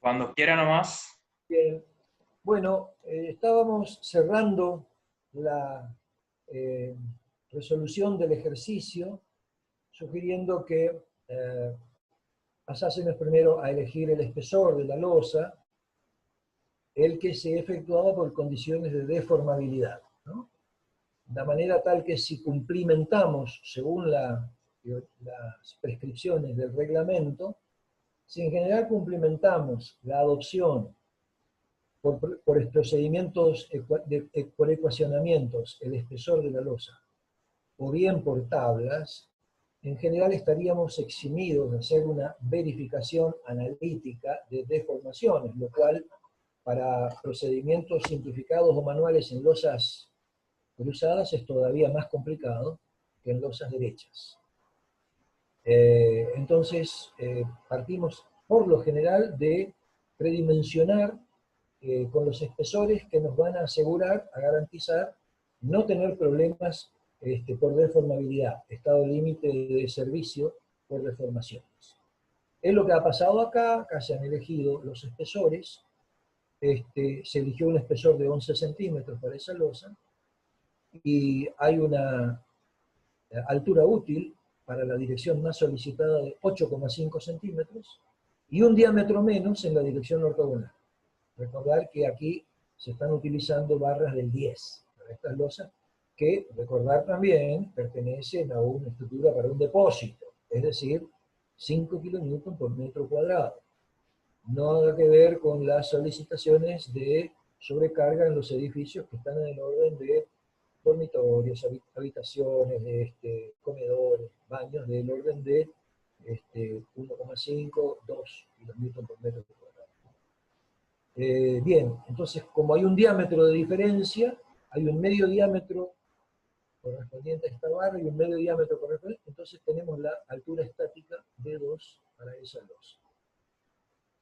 Cuando quiera nomás. Bien. Bueno, estábamos cerrando la eh, resolución del ejercicio, sugiriendo que pasásemos primero a elegir el espesor de la losa, el que se efectuaba por condiciones de deformabilidad, ¿no? De manera tal que si cumplimentamos, según las prescripciones del reglamento, si en general cumplimentamos la adopción por procedimientos, por ecuacionamientos, el espesor de la losa, o bien por tablas, en general estaríamos eximidos de hacer una verificación analítica de deformaciones, lo cual para procedimientos simplificados o manuales en losas cruzadas es todavía más complicado que en losas derechas. Entonces, partimos por lo general de predimensionar con los espesores que nos van a asegurar, a garantizar, no tener problemas por deformabilidad, estado límite de servicio por deformaciones. Es lo que ha pasado acá se han elegido los espesores, se eligió un espesor de 11 centímetros para esa losa, y hay una altura útil para la dirección más solicitada de 8,5 centímetros, y un diámetro menos en la dirección ortogonal. Recordar que aquí se están utilizando barras del 10 para estas losas, que, recordar también, pertenecen a una estructura para un depósito, es decir, 5 kN por metro cuadrado. No ha que ver con las solicitaciones de sobrecarga en los edificios que están en el orden de dormitorios, habitaciones, comedores, baños, del orden de 1,5, 2 kN por metro cuadrado. Bien, entonces como hay un diámetro de diferencia, hay un medio diámetro correspondiente a esta barra y un medio diámetro correspondiente, entonces tenemos la altura estática de 2 para esa losa.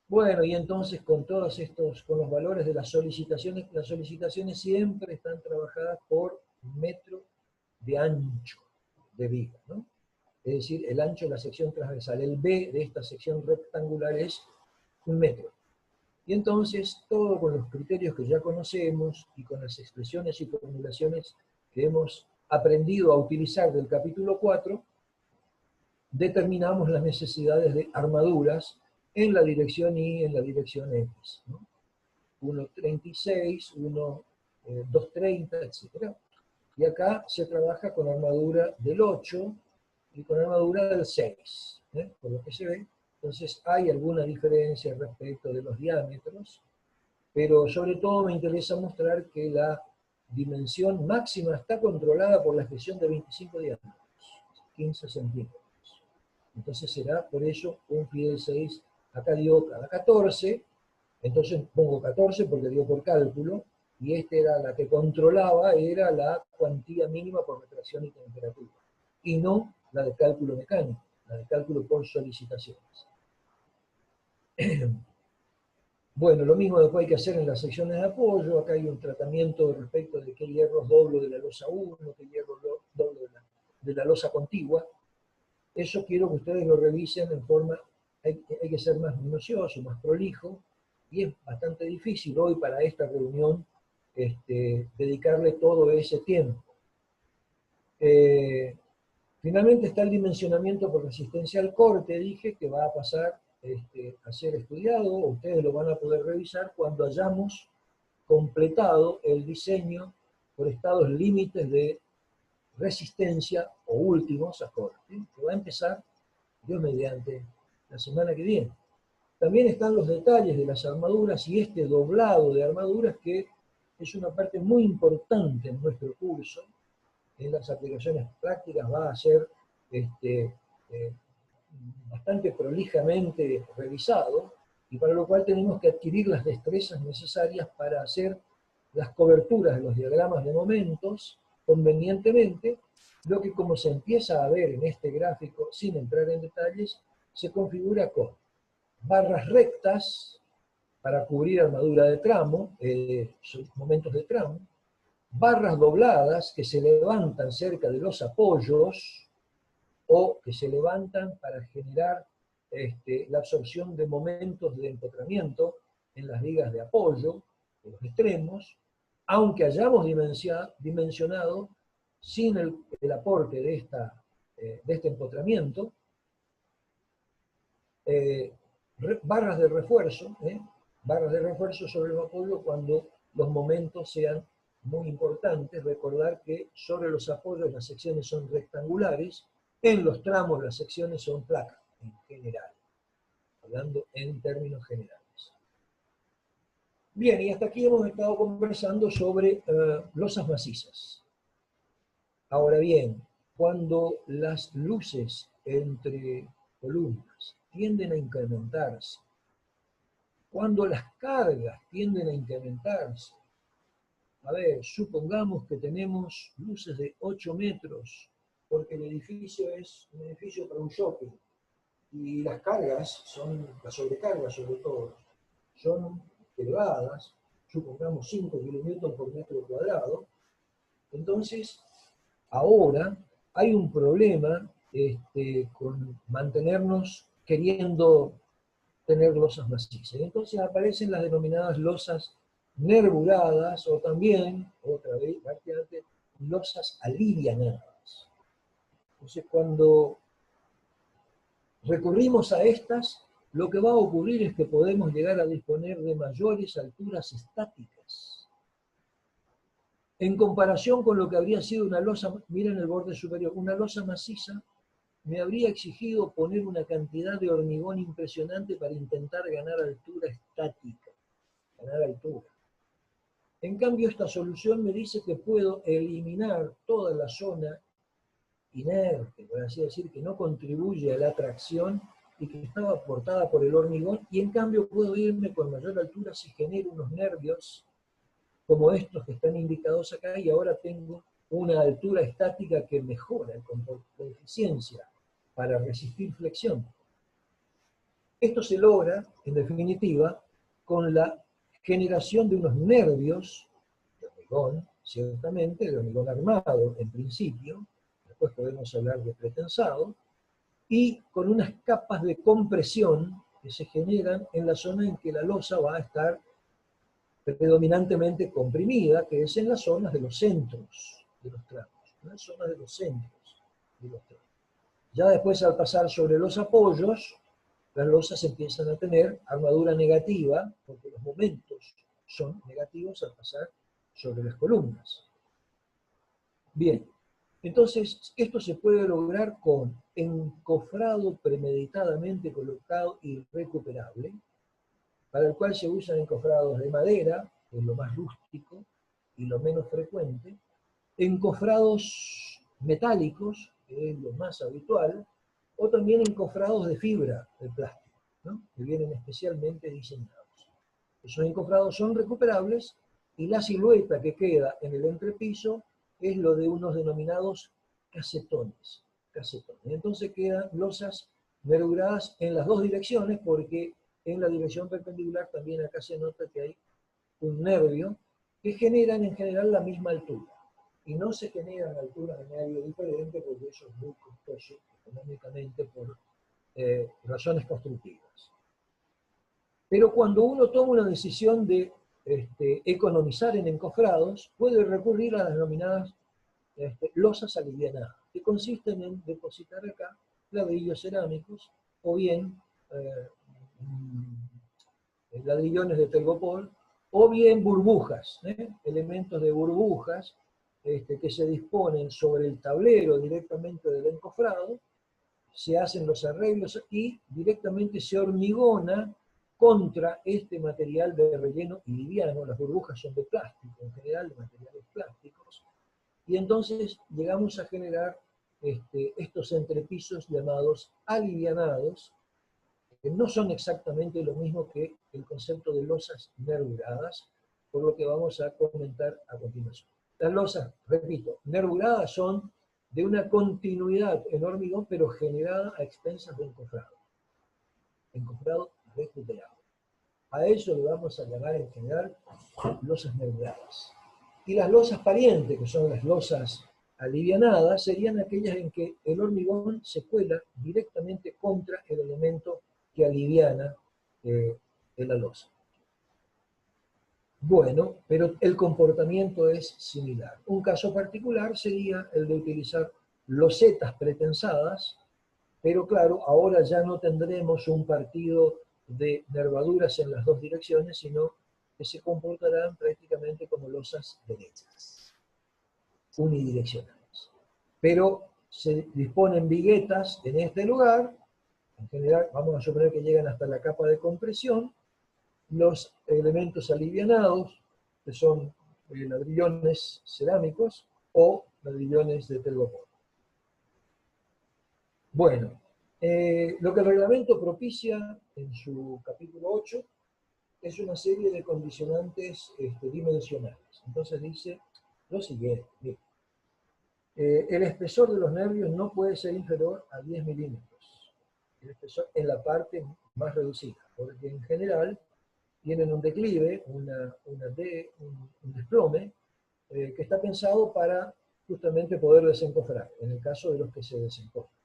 Bueno, y entonces con todos estos, con los valores de las solicitaciones siempre están trabajadas por metro de ancho de viga, ¿no? Es decir, el ancho de la sección transversal. El B de esta sección rectangular es 1 metro. Y entonces, todo con los criterios que ya conocemos y con las expresiones y formulaciones que hemos aprendido a utilizar del capítulo 4, determinamos las necesidades de armaduras en la dirección Y, en la dirección X, ¿no? 1,36, 2,30, etc. Y acá se trabaja con armadura del 8 y con armadura del 6, por lo que se ve. Entonces hay alguna diferencia respecto de los diámetros, pero sobre todo me interesa mostrar que la dimensión máxima está controlada por la expresión de 25 diámetros, 15 centímetros. Entonces será por ello un pie de 6, acá dio cada 14, entonces pongo 14 porque dio por cálculo, y esta era la que controlaba, era la cuantía mínima por retracción y temperatura, y no la de cálculo mecánico, la de cálculo por solicitaciones. Bueno, lo mismo después hay que hacer en las secciones de apoyo. Acá hay un tratamiento respecto de qué hierros doblo de la losa 1, qué hierros doblo de la losa contigua. Eso quiero que ustedes lo revisen en forma, hay que ser más minucioso, más prolijo, y es bastante difícil hoy para esta reunión dedicarle todo ese tiempo. Finalmente está el dimensionamiento por resistencia al corte, dije que va a pasar a ser estudiado, ustedes lo van a poder revisar cuando hayamos completado el diseño por estados límites de resistencia o últimos a corte, que va a empezar, Dios mediante, la semana que viene. También están los detalles de las armaduras y este doblado de armaduras, que es una parte muy importante en nuestro curso. En las aplicaciones prácticas va a ser bastante prolijamente revisado, y para lo cual tenemos que adquirir las destrezas necesarias para hacer las coberturas de los diagramas de momentos convenientemente, lo que, como se empieza a ver en este gráfico, sin entrar en detalles, se configura con barras rectas para cubrir armadura de tramo, momentos de tramo, barras dobladas que se levantan cerca de los apoyos, o que se levantan para generar la absorción de momentos de empotramiento en las vigas de apoyo, de los extremos, aunque hayamos dimensionado sin el aporte de este empotramiento, barras de refuerzo sobre el apoyo cuando los momentos sean muy importantes. Recordar que sobre los apoyos las secciones son rectangulares, en los tramos las secciones son placas, en general, hablando en términos generales. Bien, y hasta aquí hemos estado conversando sobre losas macizas. Ahora bien, cuando las luces entre columnas tienden a incrementarse, cuando las cargas tienden a incrementarse, a ver, supongamos que tenemos luces de 8 metros, porque el edificio es un edificio para un shopping, y las cargas, las sobrecargas sobre todo, son elevadas, supongamos 5 kilómetros por metro cuadrado. Entonces, ahora hay un problema con mantenernos queriendo tener losas macizas. Entonces aparecen las denominadas losas nervuradas, o también, otra vez, losas alivianadas. Entonces, cuando recurrimos a estas, lo que va a ocurrir es que podemos llegar a disponer de mayores alturas estáticas. En comparación con lo que habría sido una losa, miren el borde superior, una losa maciza me habría exigido poner una cantidad de hormigón impresionante para intentar ganar altura estática, ganar altura. En cambio, esta solución me dice que puedo eliminar toda la zona inerte, por así decir, que no contribuye a la tracción y que estaba aportada por el hormigón, y en cambio puedo irme con mayor altura si genero unos nervios como estos que están indicados acá, y ahora tengo una altura estática que mejora la eficiencia para resistir flexión. Esto se logra, en definitiva, con la generación de unos nervios de hormigón, ciertamente, de hormigón armado en principio, después podemos hablar de pretensado, y con unas capas de compresión que se generan en la zona en que la losa va a estar predominantemente comprimida, que es en las zonas de los centros de los tramos, en las zonas de los centros de los tramos. Ya después, al pasar sobre los apoyos, las losas empiezan a tener armadura negativa, porque los momentos son negativos al pasar sobre las columnas. Bien, entonces esto se puede lograr con encofrado premeditadamente colocado y recuperable, para el cual se usan encofrados de madera, que es lo más rústico y lo menos frecuente, encofrados metálicos, que es lo más habitual, o también encofrados de fibra de plástico, ¿no?, que vienen especialmente diseñados. Esos encofrados son recuperables y la silueta que queda en el entrepiso es lo de unos denominados casetones. Entonces quedan losas nervuradas en las dos direcciones, porque en la dirección perpendicular también acá se nota que hay un nervio que generan en general la misma altura. Y no se generan alturas de nervio diferentes, porque eso es muy costoso económicamente por razones constructivas. Pero cuando uno toma una decisión de economizar en encofrados, puede recurrir a las denominadas losas alivianadas, que consisten en depositar acá ladrillos cerámicos, o bien ladrillones de telgopor, o bien burbujas, elementos de burbujas que se disponen sobre el tablero directamente del encofrado, se hacen los arreglos y directamente se hormigona contra este material de relleno y liviano. Las burbujas son de plástico, en general de materiales plásticos, y entonces llegamos a generar estos entrepisos llamados alivianados, que no son exactamente lo mismo que el concepto de losas nervuradas, por lo que vamos a comentar a continuación. Las losas, repito, nervuradas son de una continuidad en hormigón, pero generada a expensas de encofrado recuperado. A eso le vamos a llamar en general losas nervuradas. Y las losas parientes, que son las losas alivianadas serían aquellas en que el hormigón se cuela directamente contra el elemento que aliviana en la losa. Bueno, pero el comportamiento es similar. Un caso particular sería el de utilizar losetas pretensadas, pero claro, ahora ya no tendremos un partido de nervaduras en las dos direcciones, sino que se comportarán prácticamente como losas derechas, unidireccionales. Pero se disponen viguetas en este lugar, en general vamos a suponer que llegan hasta la capa de compresión, los elementos alivianados, que son ladrillones cerámicos o ladrillones de telgopor. Bueno, lo que el reglamento propicia en su capítulo 8 es una serie de condicionantes dimensionales. Entonces dice lo siguiente, mira, el espesor de los nervios no puede ser inferior a 10 milímetros, el espesor en la parte más reducida, porque en general tienen un declive, un desplome, que está pensado para justamente poder desencofrar, en el caso de los que se desencofran.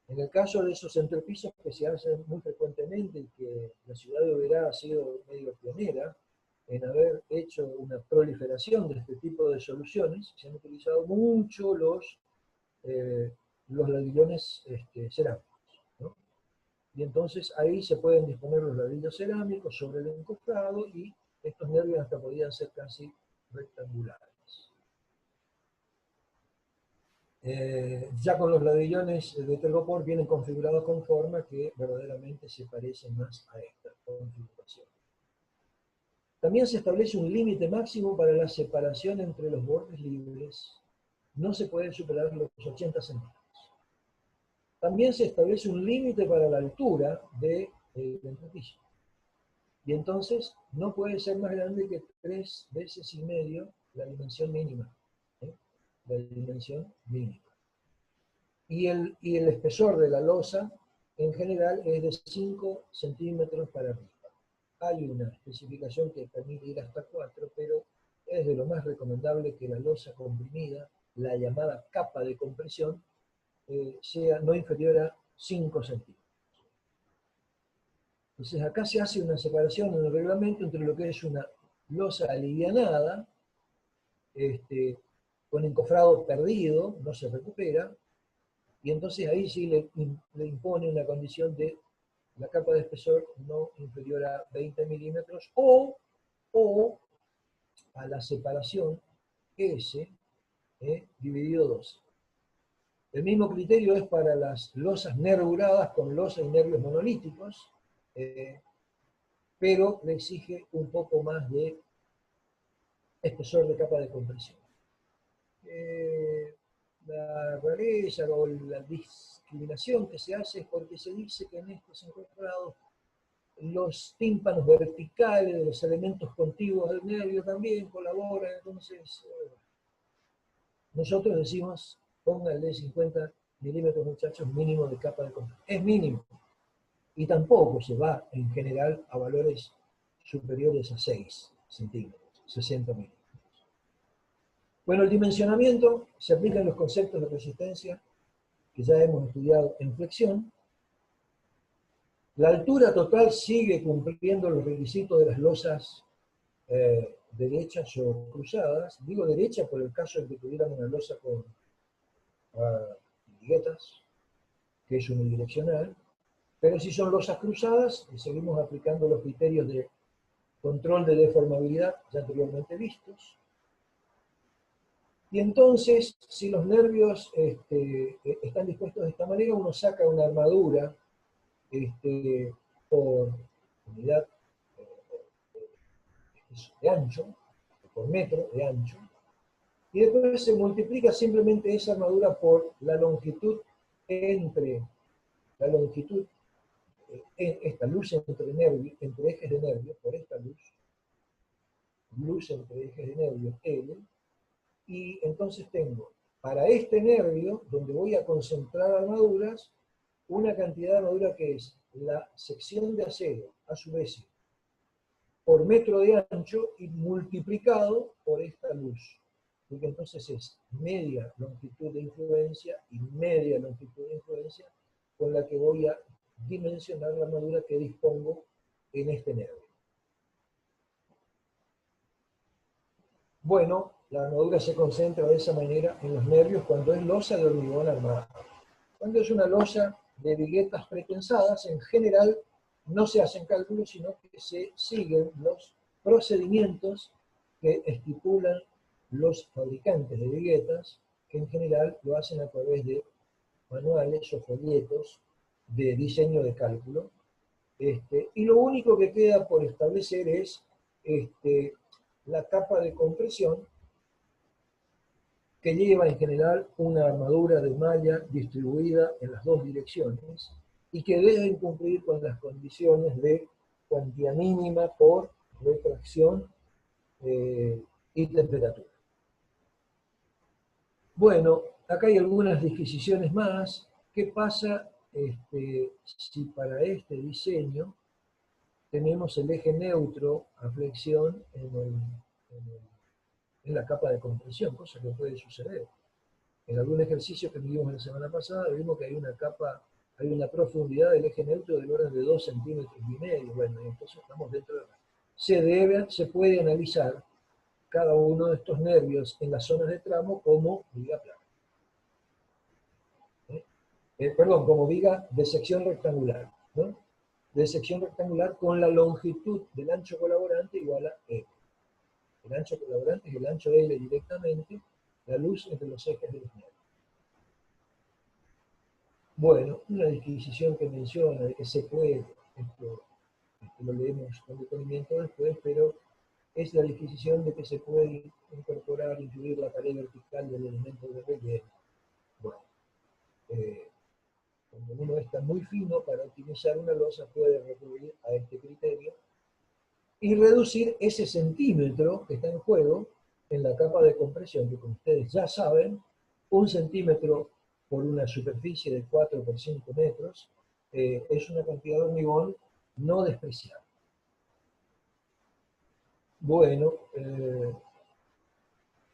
En el caso de esos entrepisos que se hacen muy frecuentemente y que la ciudad de Oberá ha sido medio pionera en haber hecho una proliferación de este tipo de soluciones, se han utilizado mucho los ladrillones cerámicos, ¿no? Y entonces ahí se pueden disponer los ladrillos cerámicos sobre el encofrado y estos nervios hasta podían ser casi rectangulares. Ya con los ladrillones de telgopor vienen configurados con forma que verdaderamente se parecen más a esta configuración. También se establece un límite máximo para la separación entre los bordes libres. No se puede superar los 80 centímetros. También se establece un límite para la altura del entrepiso. Y entonces no puede ser más grande que 3,5 veces la dimensión mínima. La dimensión mínima. Y el espesor de la losa, en general, es de 5 centímetros para arriba. Hay una especificación que permite ir hasta 4, pero es de lo más recomendable que la losa comprimida, la llamada capa de compresión, sea no inferior a 5 centímetros. Entonces acá se hace una separación en el reglamento entre lo que es una losa alivianada, con encofrado perdido, no se recupera, y entonces ahí sí le impone una condición de la capa de espesor no inferior a 20 milímetros o a la separación S dividido 12. El mismo criterio es para las losas nervuradas con losa y nervios monolíticos, pero le exige un poco más de espesor de capa de compresión. La rareza o la discriminación que se hace es porque se dice que en estos encofrados los tímpanos verticales de los elementos contiguos del nervio también colaboran. Entonces nosotros decimos pónganle 50 milímetros, muchachos, mínimo de capa de compresión. Es mínimo, y tampoco se va en general a valores superiores a 6 centímetros, 60 milímetros. Bueno, el dimensionamiento se aplica en los conceptos de resistencia que ya hemos estudiado en flexión. La altura total sigue cumpliendo los requisitos de las losas derechas o cruzadas. Digo derecha por el caso de que tuvieran una losa con viguetas, que es unidireccional, pero si son losas cruzadas, seguimos aplicando los criterios de control de deformabilidad ya anteriormente vistos. Y entonces, si los nervios están dispuestos de esta manera, uno saca una armadura por unidad de ancho, por metro de ancho, y después se multiplica simplemente esa armadura por la longitud entre esta luz entre ejes de nervios, por esta luz entre ejes de nervios L, y entonces tengo para este nervio, donde voy a concentrar armaduras, una cantidad de armadura que es la sección de acero, a su vez, por metro de ancho y multiplicado por esta luz. porque entonces es media longitud de influencia y media longitud de influencia con la que voy a dimensionar la armadura que dispongo en este nervio. Bueno, la armadura se concentra de esa manera en los nervios cuando es losa de hormigón armado. Cuando es una losa de viguetas pretensadas, en general no se hacen cálculos, sino que se siguen los procedimientos que estipulan los fabricantes de viguetas, que en general lo hacen a través de manuales o folletos de diseño de cálculo. Y lo único que queda por establecer es la capa de compresión, que lleva en general una armadura de malla distribuida en las dos direcciones y que deben cumplir con las condiciones de cuantía mínima por refracción y temperatura. Bueno, acá hay algunas disquisiciones más. ¿Qué pasa si para este diseño tenemos el eje neutro a flexión en la capa de compresión? Cosa que puede suceder. En algún ejercicio que vimos la semana pasada, vimos que hay una capa, hay una profundidad del eje neutro del orden de 2,5 centímetros. Bueno, entonces estamos dentro de... Se puede analizar cada uno de estos nervios en las zonas de tramo como viga plana. Perdón, como viga de sección rectangular, ¿no? De sección rectangular con la longitud del ancho colaborante igual a L. El ancho colaborante es el ancho de L directamente, la luz entre los ejes de los nervios. Bueno, una disquisición que menciona de que se puede, esto lo leemos con detenimiento después, pero es la disquisición de que se puede incorporar, incluir la pared vertical del elemento de relleno. Bueno, cuando uno está muy fino para optimizar una losa, puede recurrir a este criterio y reducir ese centímetro que está en juego en la capa de compresión, que como ustedes ya saben, 1 centímetro por una superficie de 4 por 5 metros, es una cantidad de hormigón no despreciable. Bueno,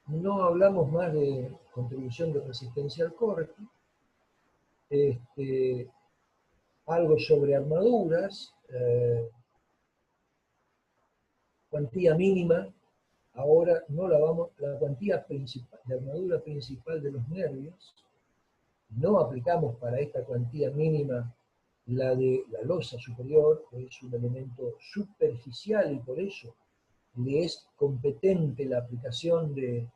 no hablamos más de contribución de resistencia al corte, algo sobre armaduras, cuantía mínima. Ahora no la vamos, la cuantía principal, de armadura principal de los nervios, no aplicamos para esta cuantía mínima la de la losa superior, que es un elemento superficial y por eso le es competente la aplicación de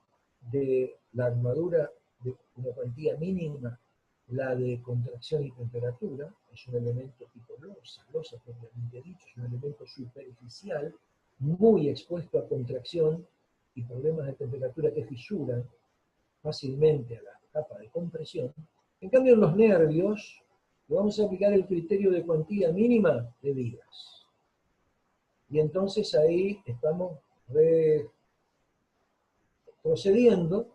la armadura de una cuantía mínima, la de contracción y temperatura, es un elemento tipo losa propiamente dicho, es un elemento superficial, muy expuesto a contracción y problemas de temperatura que fisuran fácilmente a la capa de compresión. En cambio, en los nervios, le vamos a aplicar el criterio de cuantía mínima de vigas. Y entonces ahí estamos procediendo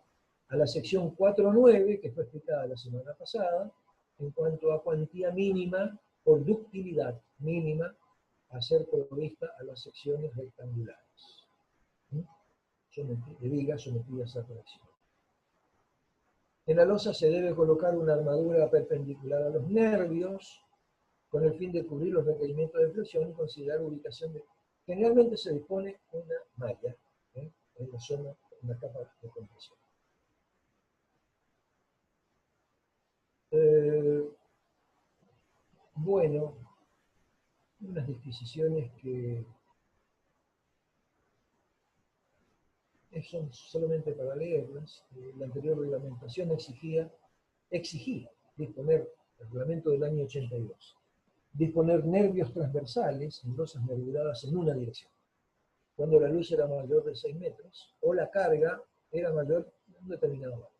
a la sección 4.9, que fue explicada la semana pasada, en cuanto a cuantía mínima por ductilidad mínima a ser provista a las secciones rectangulares de vigas sometidas a corrección. En la losa se debe colocar una armadura perpendicular a los nervios con el fin de cubrir los requerimientos de flexión y considerar ubicación de... Generalmente se dispone una malla en la zona, en la capa de compresión. Bueno, unas disquisiciones que son solamente para leerlas. La anterior reglamentación exigía disponer, el reglamento del año 82, disponer nervios transversales en losas nervuradas en una dirección, cuando la luz era mayor de 6 metros, o la carga era mayor de un determinado valor.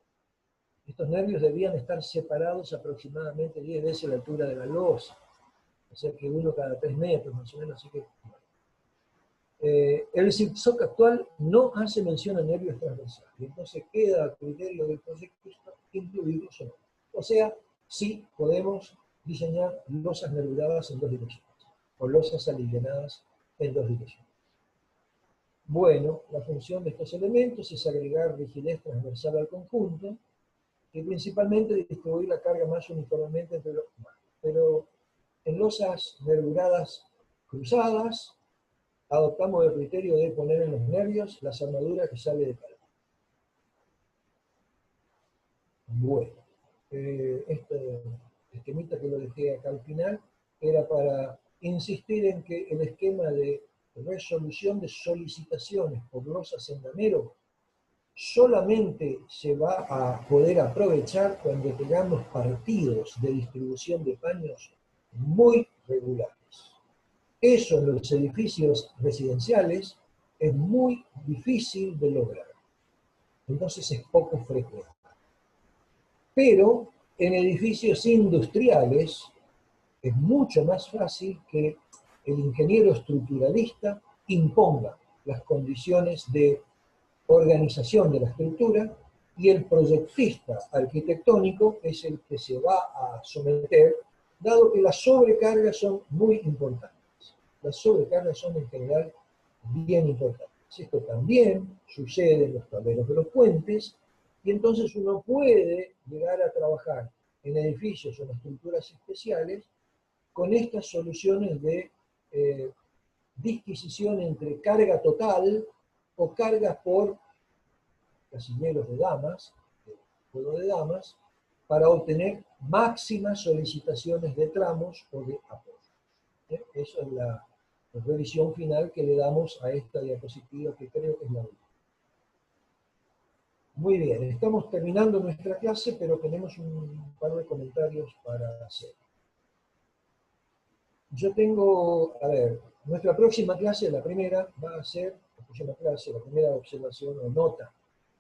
Estos nervios debían estar separados aproximadamente 10 veces la altura de la losa, o sea que uno cada 3 metros más o menos, así que... el SIGSOC actual no hace mención a nervios transversales, y entonces queda a criterio del proyecto incluirlos o no. O sea, sí podemos diseñar losas nervuradas en 2 direcciones, o losas alineadas en 2 direcciones. Bueno, la función de estos elementos es agregar rigidez transversal al conjunto y principalmente distribuir la carga más uniformemente entre los humanos. Pero en losas nervuradas cruzadas, adoptamos el criterio de poner en los nervios las armaduras que sale de calma. Bueno, este esquemita que lo dejé acá al final era para insistir en que el esquema de resolución de solicitaciones por losas en damero solamente se va a poder aprovechar cuando tengamos partidos de distribución de paños muy regulares. Eso en los edificios residenciales es muy difícil de lograr. Entonces es poco frecuente. Pero en edificios industriales es mucho más fácil que el ingeniero estructuralista imponga las condiciones de organización de la estructura y el proyectista arquitectónico es el que se va a someter, dado que las sobrecargas son muy importantes. Las sobrecargas son en general bien importantes. Esto también sucede en los tableros de los puentes, y entonces uno puede llegar a trabajar en edificios o en estructuras especiales con estas soluciones de disquisición entre carga total o cargas por casilleros de damas, juego de damas, para obtener máximas solicitaciones de tramos o de apoyos. Esa es la revisión final que le damos a esta diapositiva, que creo que es la última. Muy bien, estamos terminando nuestra clase, pero tenemos un par de comentarios para hacer. Yo tengo, a ver, nuestra próxima clase, la primera, va a ser, la primera observación o nota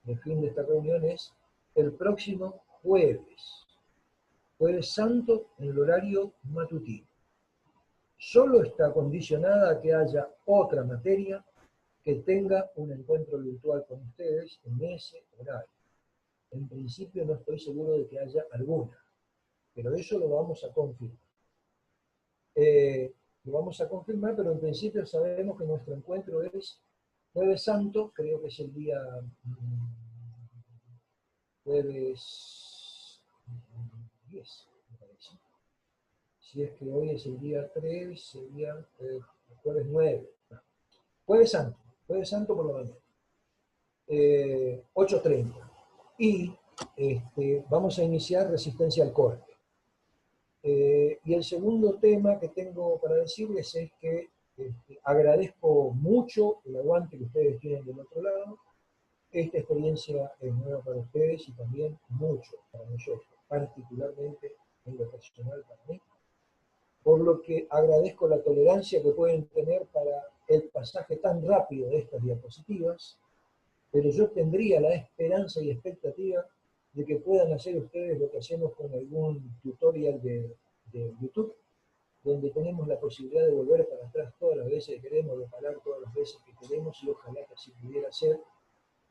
de fin de esta reunión es el próximo jueves, jueves santo en el horario matutino. Solo está condicionada a que haya otra materia que tenga un encuentro virtual con ustedes en ese horario. En principio no estoy seguro de que haya alguna, pero eso lo vamos a confirmar. Lo vamos a confirmar, pero en principio sabemos que nuestro encuentro es Jueves Santo, creo que es el día jueves 10, me parece. Si es que hoy es el día 3, sería jueves 9. No. Jueves Santo por la mañana. 8:30. Y vamos a iniciar resistencia al corte. Y el segundo tema que tengo para decirles es que agradezco mucho el aguante que ustedes tienen del otro lado. Esta experiencia es nueva para ustedes y también mucho para nosotros, particularmente en lo personal para mí. Por lo que agradezco la tolerancia que pueden tener para el pasaje tan rápido de estas diapositivas, pero yo tendría la esperanza y expectativa de que puedan hacer ustedes lo que hacemos con algún tutorial de YouTube, donde tenemos la posibilidad de volver para atrás todas las veces que queremos, de parar todas las veces que queremos, y ojalá que así pudiera ser,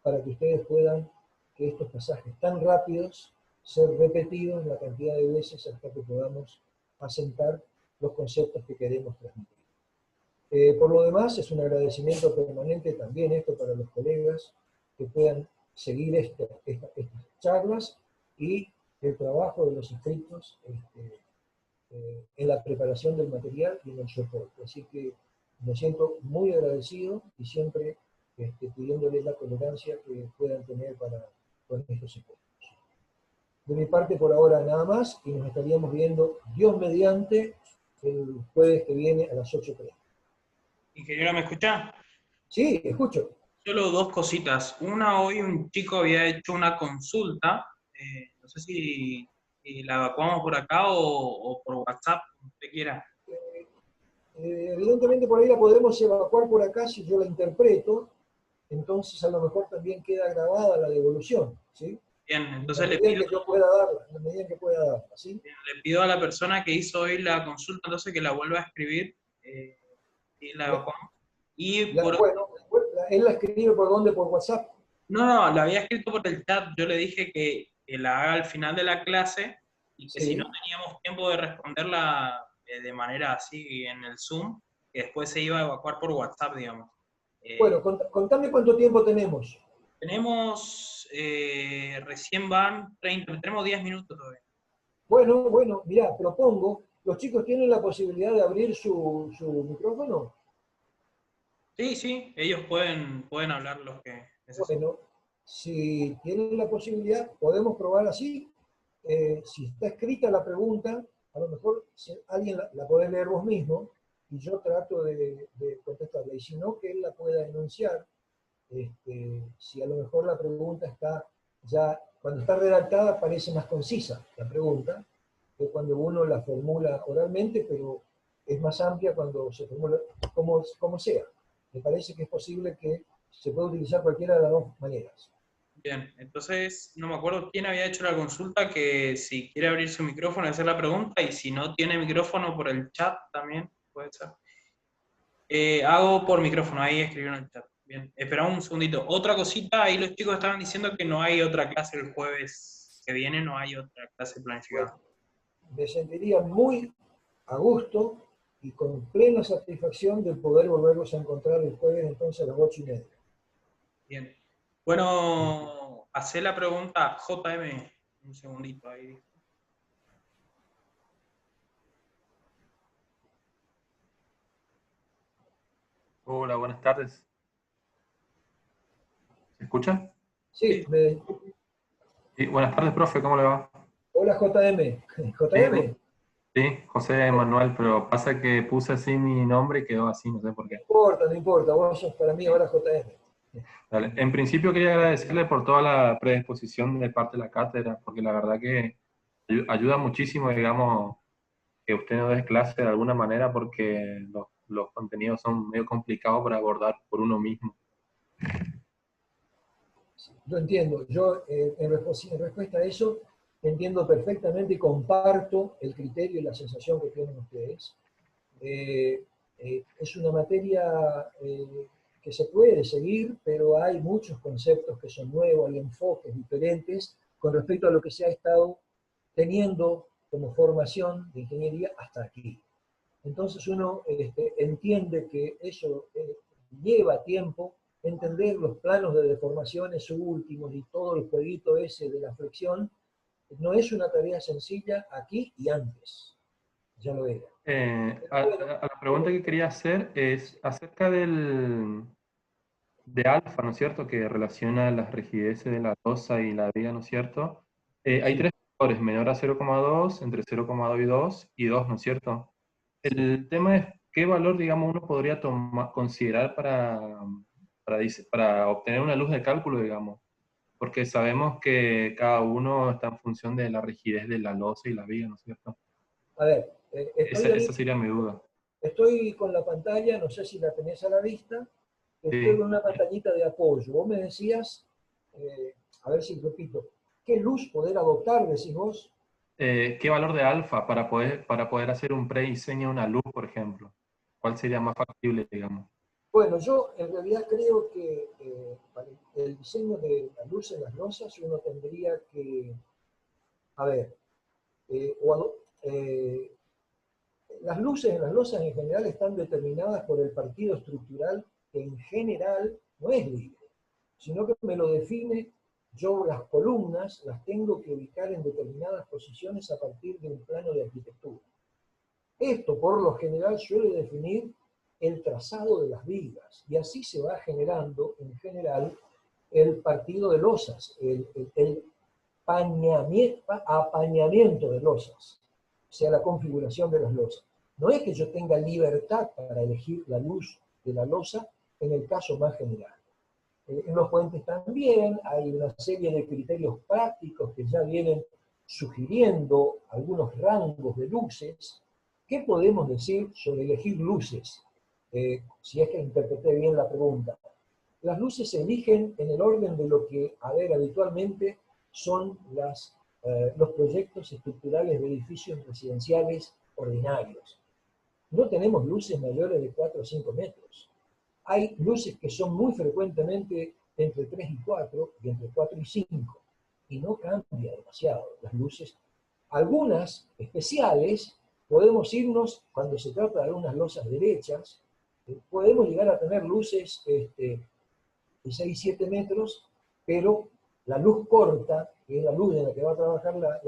para que ustedes puedan, que estos pasajes tan rápidos, ser repetidos la cantidad de veces hasta que podamos asentar los conceptos que queremos transmitir. Por lo demás, es un agradecimiento permanente también esto para los colegas que puedan seguir estas charlas y el trabajo de los inscritos en la preparación del material y en el soporte. Así que me siento muy agradecido y siempre pidiéndoles la tolerancia que puedan tener con estos encuentros. De mi parte, por ahora nada más, y nos estaríamos viendo, Dios mediante, el jueves que viene a las 8:30. Ingeniero, ¿me escucha? Sí, escucho. Solo dos cositas. Una, hoy un chico había hecho una consulta, no sé si la evacuamos por acá o por WhatsApp, como usted quiera. Evidentemente por ahí la podremos evacuar por acá si yo la interpreto, entonces a lo mejor también queda grabada la devolución, ¿sí? Bien, En entonces la medida en que yo pueda darla, en la medida en que pueda darla, ¿sí? bien, le pido a la persona que hizo hoy la consulta, entonces que la vuelva a escribir y la evacuamos. Y por Bueno, él la escribe por dónde, por WhatsApp. No, la había escrito por el chat. Yo le dije que la haga al final de la clase y que si no Sí. teníamos tiempo de responderla de manera así en el Zoom, que después se iba a evacuar por WhatsApp, digamos. Bueno, contame cuánto tiempo tenemos. Tenemos, recién van 30, tenemos 10 minutos todavía. Bueno, mirá, propongo, ¿los chicos tienen la posibilidad de abrir su micrófono? Sí, sí, ellos pueden hablar los que necesiten. Bueno, si tienen la posibilidad, podemos probar así. Si está escrita la pregunta, a lo mejor si alguien la puede leer vos mismo y yo trato de contestarla. Y si no, que él la pueda enunciar. Si a lo mejor la pregunta está ya, cuando está redactada parece más concisa la pregunta que cuando uno la formula oralmente, pero es más amplia cuando se formula como sea. Me parece que es posible que se pueda utilizar cualquiera de las dos maneras. Bien, entonces no me acuerdo quién había hecho la consulta, que si quiere abrir su micrófono y hacer la pregunta, y si no tiene micrófono por el chat también puede ser. Hago por micrófono, ahí escribieron en el chat. Bien, esperamos un segundito. Otra cosita, ahí los chicos estaban diciendo que no hay otra clase el jueves que viene, no hay otra clase Bueno, planificada. me sentiría muy a gusto y con plena satisfacción de poder volverlos a encontrar el jueves entonces a las 8:30. Bien. Bueno, hacé la pregunta, JM, un segundito ahí. Hola, buenas tardes. ¿Se escucha? Sí, Sí, Sí, buenas tardes, profe, ¿cómo le va? hola JM. Sí, JM, sí, José Manuel, pero pasa que puse así mi nombre y quedó así, no sé por qué. no importa, vos sos para mí ahora JM. Dale. En principio quería agradecerle por toda la predisposición de parte de la cátedra, porque la verdad que ayuda muchísimo, digamos, que usted nos dé clase de alguna manera, porque los contenidos son medio complicados para abordar por uno mismo. Yo entiendo, yo en respuesta a eso entiendo perfectamente y comparto el criterio y la sensación que tienen ustedes. Es una materia que se puede seguir, pero hay muchos conceptos que son nuevos, hay enfoques diferentes con respecto a lo que se ha estado teniendo como formación de ingeniería hasta aquí. Entonces uno entiende que eso lleva tiempo, entender los planos de deformaciones últimos y todo el jueguito ese de la flexión, no es una tarea sencilla aquí y antes, ya lo era. A Bueno, la pregunta que quería hacer es acerca de alfa, ¿no es cierto?, que relaciona las rigideces de la losa y la viga, ¿no es cierto? Hay sí. tres valores, menor a 0,2, entre 0,2 y 2, y 2, ¿no es cierto? El tema es qué valor, digamos, uno podría considerar para obtener una luz de cálculo, digamos, porque sabemos que cada uno está en función de la rigidez de la losa y la viga, ¿no es cierto? A ver, Esa sería mi duda. estoy con la pantalla, no sé si la tenés a la vista, estoy con Sí. una pantallita de apoyo. Vos me decías, a ver si repito, ¿qué luz poder adoptar, decís vos? ¿Qué valor de alfa para poder hacer un prediseño de una luz, por ejemplo? ¿Cuál sería más factible, digamos? Bueno, yo en realidad creo que para el diseño de la luz en las losas uno tendría que, a ver, eh, o ado- eh, las luces en las losas en general están determinadas por el partido estructural que en general no es libre, sino que me lo define, yo las columnas las tengo que ubicar en determinadas posiciones a partir de un plano de arquitectura. Esto por lo general suele definir el trazado de las vigas y así se va generando en general el partido de losas, el apañamiento de losas, o sea, la configuración de las losas. No es que yo tenga libertad para elegir la luz de la losa en el caso más general. En los puentes también hay una serie de criterios prácticos que ya vienen sugiriendo algunos rangos de luces. ¿Qué podemos decir sobre elegir luces? Si es que interpreté bien la pregunta. Las luces se eligen en el orden de lo que, a ver, habitualmente son los proyectos estructurales de edificios residenciales ordinarios. No tenemos luces mayores de 4 o 5 metros. Hay luces que son muy frecuentemente entre 3 y 4 y entre 4 y 5. Y no cambia demasiado las luces. Algunas especiales podemos irnos, cuando se trata de unas losas derechas, podemos llegar a tener luces de 6-7 metros, pero la luz corta, que es la luz en la que va a trabajar la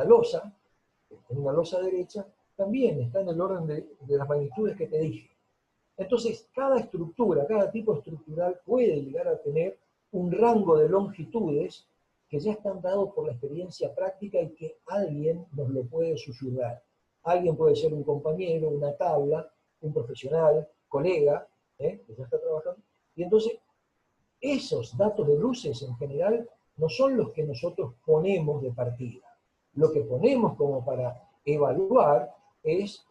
losa, en una losa derecha, también está en el orden de las magnitudes que te dije. Entonces, cada estructura, cada tipo estructural puede llegar a tener un rango de longitudes que ya están dados por la experiencia práctica y que alguien nos lo puede susurrar. Alguien puede ser un compañero, una tabla, un profesional, colega, que ya está trabajando. Y entonces, esos datos de luces en general no son los que nosotros ponemos de partida. Lo que ponemos como para evaluar es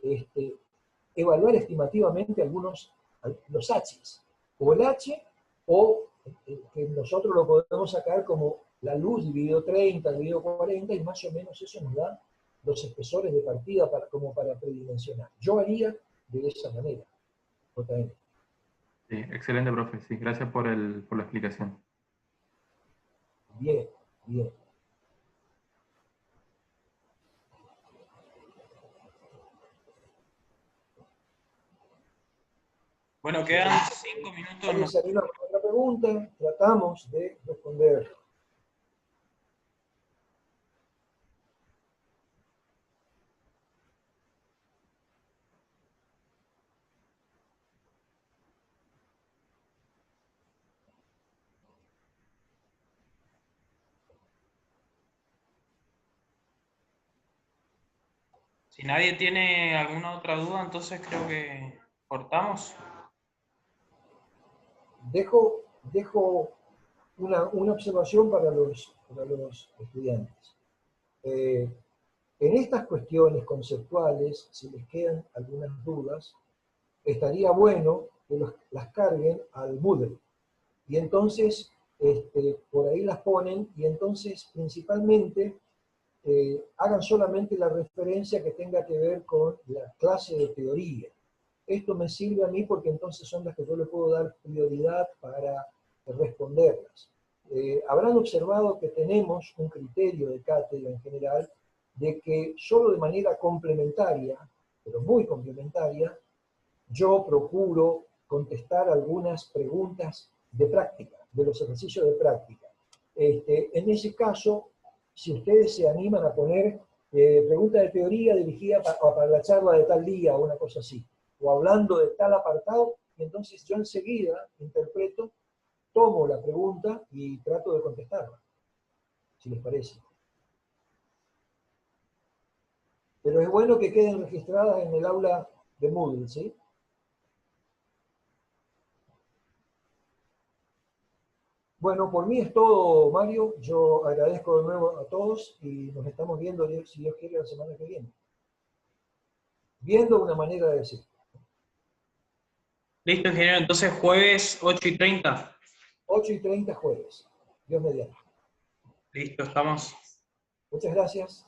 evaluar estimativamente los H's, o el H, o que nosotros lo podemos sacar como la luz dividido 30, dividido 40, y más o menos eso nos da los espesores de partida como para predimensionar. Yo haría de esa manera, JM. Sí, excelente, profe. Sí, gracias por la explicación. Bien, bien. Bueno, quedan 5 minutos. ¿Alguien se anima con otra pregunta? Tratamos de responder. Si nadie tiene alguna otra duda, entonces creo que cortamos. Dejo una observación para los estudiantes. En estas cuestiones conceptuales, si les quedan algunas dudas, estaría bueno que las carguen al Moodle. Y entonces, por ahí las ponen, y entonces principalmente hagan solamente la referencia que tenga que ver con la clase de teoría. Esto me sirve a mí porque entonces son las que yo le puedo dar prioridad para responderlas. Habrán observado que tenemos un criterio de cátedra en general de que solo de manera complementaria, pero muy complementaria, yo procuro contestar algunas preguntas de práctica, de los ejercicios de práctica. En ese caso, si ustedes se animan a poner preguntas de teoría dirigida para la charla de tal día o una cosa así, o hablando de tal apartado, y entonces yo enseguida interpreto, tomo la pregunta y trato de contestarla, si les parece. Pero es bueno que queden registradas en el aula de Moodle, ¿sí? Bueno, por mí es todo, Mario. Yo agradezco de nuevo a todos y nos estamos viendo, si Dios quiere, la semana que viene. Viendo una manera de decir. Listo, ingeniero. Entonces, jueves 8:30. 8:30 jueves. Dios mediante. Listo, estamos. Muchas gracias.